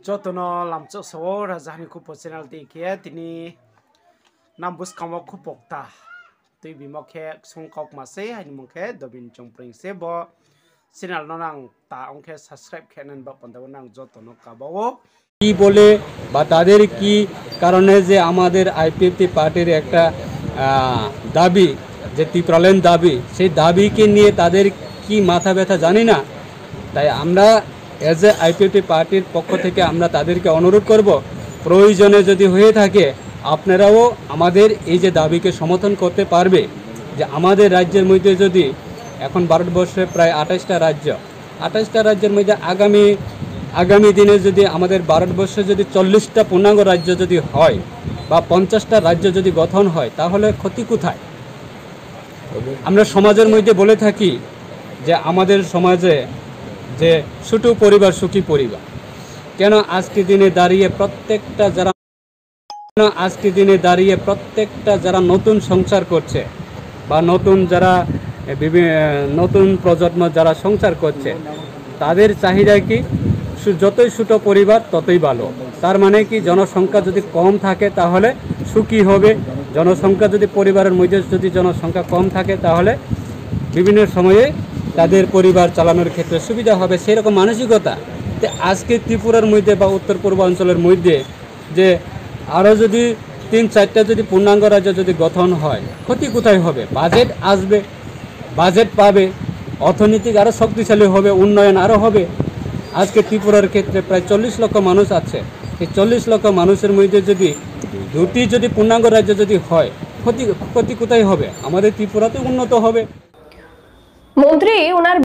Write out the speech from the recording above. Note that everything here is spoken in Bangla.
Jotono lamcho so rajani ku personality ke tini nambus kamo ku pokta tui bimokhe songkok mase hani mongkhe dobin chongpring se bo channel nang ta ongkhe subscribe khenan ba pondaw nang jotono kabao কি বলে বা তাদের কি কারণে যে আমাদের আইপিএফটি পার্টির একটা দাবি যে ত্রিপ্রালেন দাবি সেই দাবিকে নিয়ে তাদের কি মাথা ব্যথা জানি না তাই আমরা এজ এ আইপিএফটি পার্টির পক্ষ থেকে আমরা তাদেরকে অনুরোধ করব প্রয়োজনে যদি হয়ে থাকে আপনারাও আমাদের এই যে দাবিকে সমর্থন করতে পারবে যে আমাদের রাজ্যের মধ্যে যদি এখন ভারতবর্ষে প্রায় 28টা রাজ্যের মধ্যে আগামী দিনে যদি আমাদের ভারতবর্ষে যদি 40টা পূর্ণাঙ্গ রাজ্য যদি হয় বা 50টা রাজ্য যদি গঠন হয় তাহলে ক্ষতি কোথায়? আমরা সমাজের মধ্যে বলে থাকি যে আমাদের সমাজে যে ছোট পরিবার সুখী পরিবার। কেন আজকে দিনে দাঁড়িয়ে প্রত্যেকটা যারা নতুন সংসার করছে বা নতুন প্রজন্ম যারা সংসার করছে তাদের চাহিদা কি যতই ছোট পরিবার ততই ভালো। তার মানে কি জনসংখ্যা যদি কম থাকে তাহলে সুখী হবে, জনসংখ্যা যদি পরিবারের মধ্যে যদি জনসংখ্যা কম থাকে তাহলে বিভিন্ন সময়ে তাদের পরিবার চালানোর ক্ষেত্রে সুবিধা হবে, সেরকম মানসিকতা। তো আজকে ত্রিপুরার মধ্যে বা উত্তর পূর্বাঞ্চলের মধ্যে যে আরও যদি 3-4টা যদি পূর্ণাঙ্গ রাজ্য যদি গঠন হয় ক্ষতি কোথায় হবে? বাজেট আসবে, বাজেট পাবে, অর্থনৈতিক আরও শক্তিশালী হবে, উন্নয়ন আরও হবে। আজকে ত্রিপুরার ক্ষেত্রে প্রায় 40 লক্ষ মানুষ আছে, এই 40 লক্ষ মানুষের মধ্যে যদি 2টি যদি পূর্ণাঙ্গ রাজ্য যদি হয় ক্ষতি কোথায় হবে? আমাদের ত্রিপুরাতে উন্নত হবে। মন্ত্রী ওনার